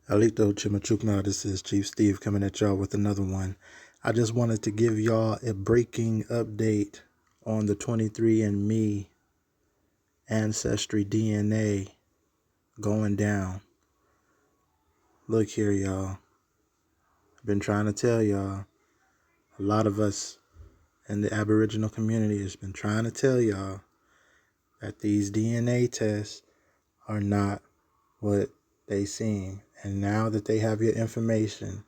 Alito Chimachukma, this is Chief Steve coming at y'all with another one. I just wanted to give y'all a breaking update on the 23andMe ancestry DNA going down. Look here, y'all. I've been trying to tell y'all, a lot of us in the Aboriginal community has been trying to tell y'all that these DNA tests are not what they seem. And now that they have your information,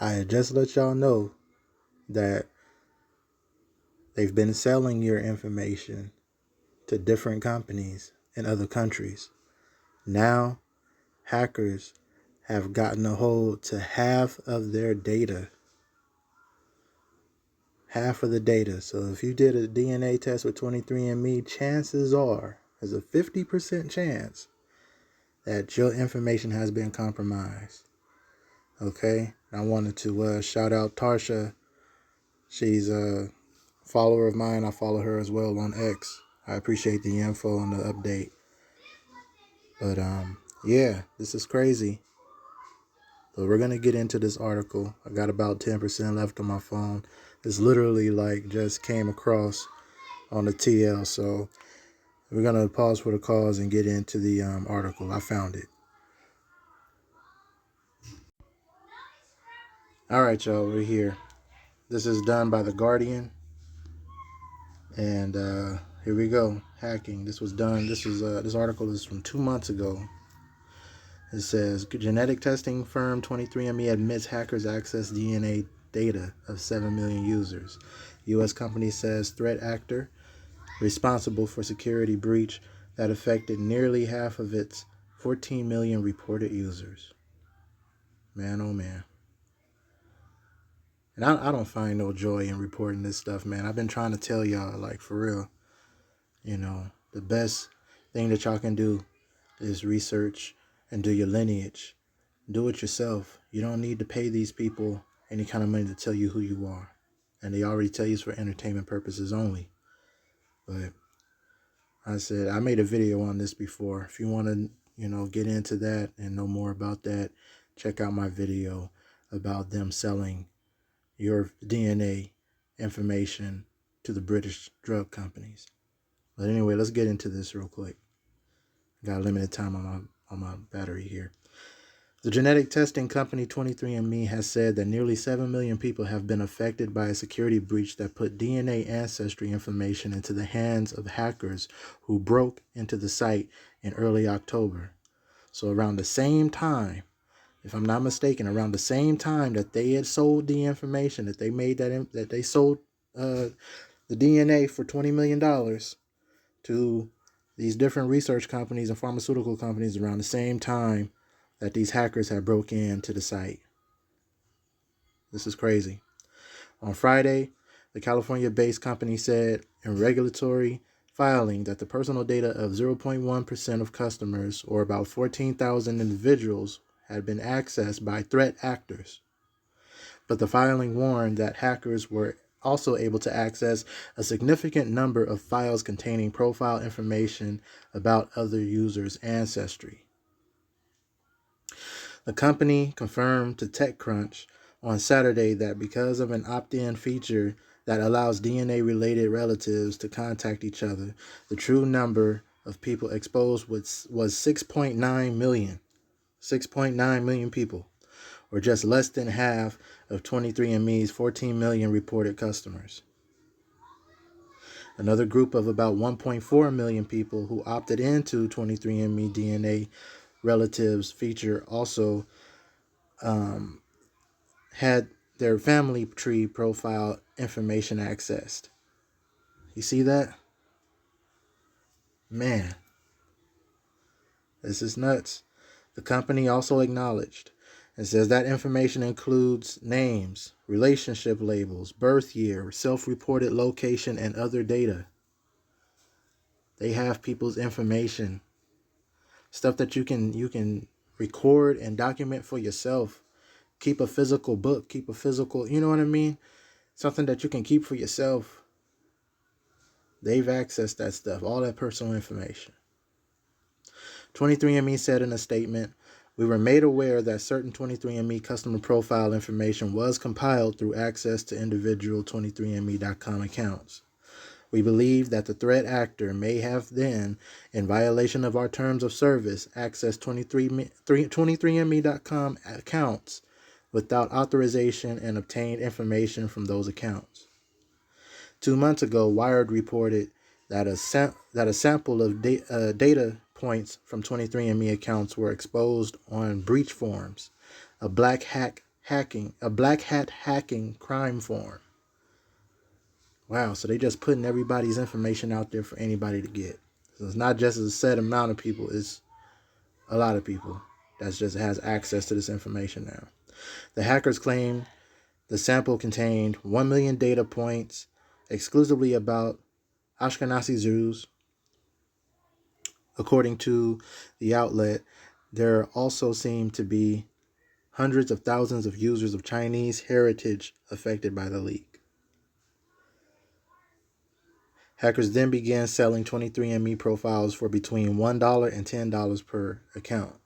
I just let y'all know that they've been selling your information to different companies in other countries. Now, hackers have gotten a hold to half of their data. Half of the data. So if you did a DNA test with 23andMe, chances are, there's a 50% chance that your information has been compromised. Okay? I wanted to shout out Tarsha. She's a follower of mine. I follow her as well on X. I appreciate the info and the update. But yeah, this is crazy. So we're gonna get into this article. I got about 10% left on my phone. It's literally like just came across on the TL. So we're gonna pause for the cause and get into the article. I found it. All right, y'all, we're here. This is done by The Guardian. And here we go. Hacking. This was done. This article is from 2 months ago. It says, genetic testing firm 23andMe admits hackers access DNA data of 7 million users. U.S. company says threat actor responsible for security breach that affected nearly half of its 14 million reported users. Man, oh man. And I don't find no joy in reporting this stuff, man. I've been trying to tell y'all, like, for real, the best thing that y'all can do is research and do your lineage. Do it yourself. You don't need to pay these people any kind of money to tell you who you are. And they already tell you it's for entertainment purposes only. But I made a video on this before. If you want to, get into that and know more about that, check out my video about them selling your DNA information to the British drug companies. But anyway, let's get into this real quick. Got a limited time on my battery here. The genetic testing company 23andMe has said that nearly 7 million people have been affected by a security breach that put DNA ancestry information into the hands of hackers who broke into the site in early October. So around the same time, if I'm not mistaken, around the same time that they had sold the information, that they sold the DNA for $20 million to these different research companies and pharmaceutical companies, around the same time that these hackers had broke into the site. This is crazy. On Friday, the California-based company said in regulatory filing that the personal data of 0.1% of customers, or about 14,000 individuals, had been accessed by threat actors. But the filing warned that hackers were also able to access a significant number of files containing profile information about other users' ancestry. The company confirmed to TechCrunch on Saturday that because of an opt-in feature that allows DNA-related relatives to contact each other, the true number of people exposed was 6.9 million. 6.9 million people, or just less than half of 23andMe's 14 million reported customers. Another group of about 1.4 million people who opted into 23andMe DNA relatives feature also had their family tree profile information accessed. You see that? Man, this is nuts. The company also acknowledged and says that information includes names, relationship labels, birth year, self-reported location, and other data. They have people's information, stuff that you can record and document for yourself. Keep a physical book, keep a physical, you know what I mean? Something that you can keep for yourself. They've accessed that stuff, all that personal information. 23andMe said in a statement, We were made aware that certain 23andMe customer profile information was compiled through access to individual 23andMe.com accounts. We believe that the threat actor may have then, in violation of our terms of service, accessed 23andMe.com accounts without authorization and obtained information from those accounts. 2 months ago, Wired reported that a sample of data points from 23andMe accounts were exposed on breach forums, a black hat hacking crime forum. Wow, so they just putting everybody's information out there for anybody to get. So it's not just a set amount of people, it's a lot of people that just has access to this information now. The hackers claim the sample contained 1 million data points exclusively about Ashkenazi Jews. According to the outlet, there also seem to be hundreds of thousands of users of Chinese heritage affected by the leak. Hackers then began selling 23andMe profiles for between $1 and $10 per account,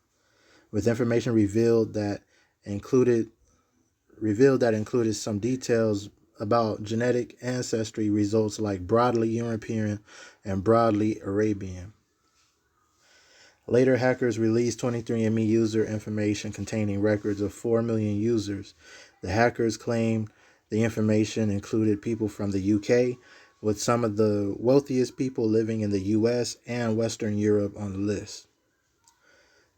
with information revealed that included some details about genetic ancestry results like broadly European and broadly Arabian. Later, hackers released 23andMe user information containing records of 4 million users. The hackers claimed the information included people from the UK, with some of the wealthiest people living in the US and Western Europe on the list.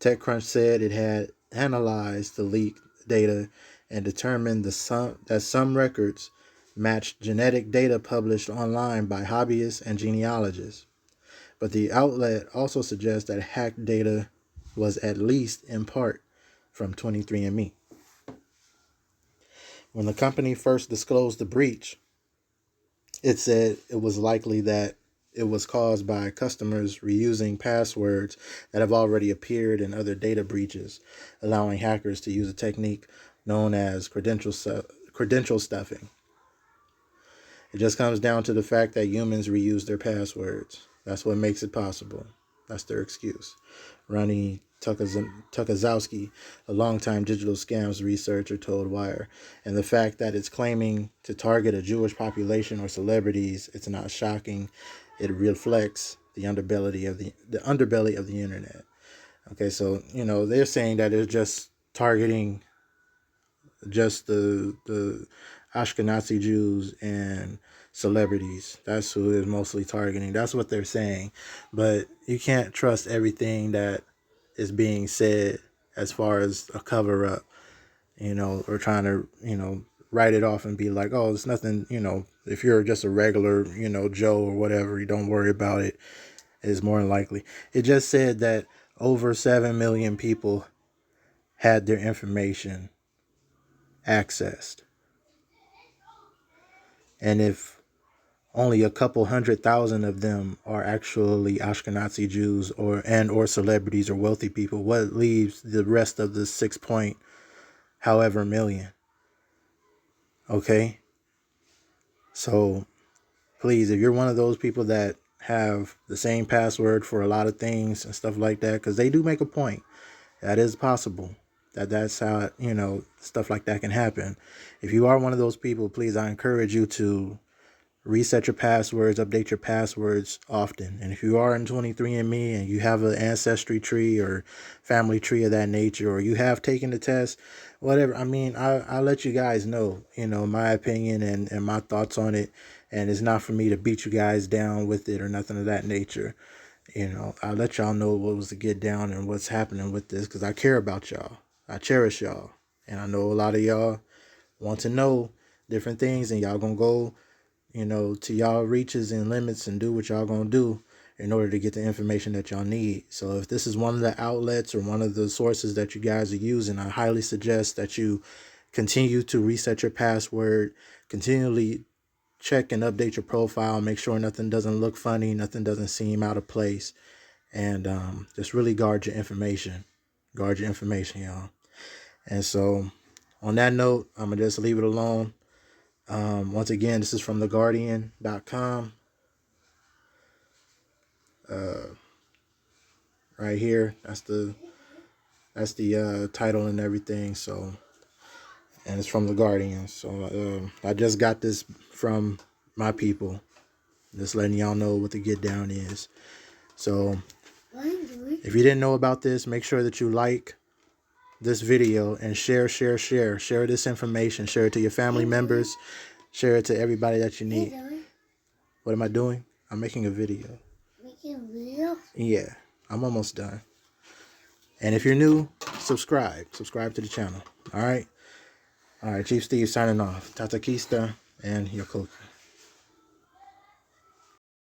TechCrunch said it had analyzed the leaked data and determined that some records matched genetic data published online by hobbyists and genealogists. But the outlet also suggests that hacked data was at least in part from 23andMe. When the company first disclosed the breach, it said it was likely that it was caused by customers reusing passwords that have already appeared in other data breaches, allowing hackers to use a technique known as credential stuffing. It just comes down to the fact that humans reuse their passwords. That's what makes it possible. That's their excuse. Ronnie Tukazowski, a longtime digital scams researcher, told Wire. And the fact that it's claiming to target a Jewish population or celebrities, it's not shocking. It reflects the underbelly of the internet. Okay, so they're saying that it's just targeting just the Ashkenazi Jews and celebrities. That's who is mostly targeting. That's what they're saying. But you can't trust everything that is being said as far as a cover up, or trying to, write it off and be like, oh, it's nothing, if you're just a regular, Joe or whatever, you don't worry about it, is more than likely. It just said that over 7 million people had their information accessed. And if only a couple 100,000 of them are actually Ashkenazi Jews or celebrities or wealthy people, what leaves the rest of the 6 point however million? Okay? So please, if you're one of those people that have the same password for a lot of things and stuff like that, because they do make a point, that is possible. That's how, stuff like that can happen. If you are one of those people, please, I encourage you to reset your passwords, update your passwords often. And if you are in 23andMe and you have an ancestry tree or family tree of that nature, or you have taken the test, whatever, I'll let you guys know, my opinion and my thoughts on it. And it's not for me to beat you guys down with it or nothing of that nature. I'll let y'all know what was to get down and what's happening with this, because I care about y'all. I cherish y'all. And I know a lot of y'all want to know different things, and y'all gonna go to y'all reaches and limits and do what y'all gonna do in order to get the information that y'all need. So if this is one of the outlets or one of the sources that you guys are using, I highly suggest that you continue to reset your password, continually check and update your profile, make sure nothing doesn't look funny, nothing doesn't seem out of place, and just really guard your information. Guard your information, y'all. And so on that note, I'm gonna just leave it alone. Once again, this is from theguardian.com. Right here, that's the That's the title and everything. So, and it's from the Guardian. So I just got this from my people. Just letting y'all know what the get down is. So if you didn't know about this, make sure that you like this video and share this information. Share it to your family members. Share it to everybody that you need. What am I doing? I'm making a video. Making a video? Yeah, I'm almost done. And if you're new, subscribe to the channel. All right, Chief Steve signing off. Tata Kista and Yokoki.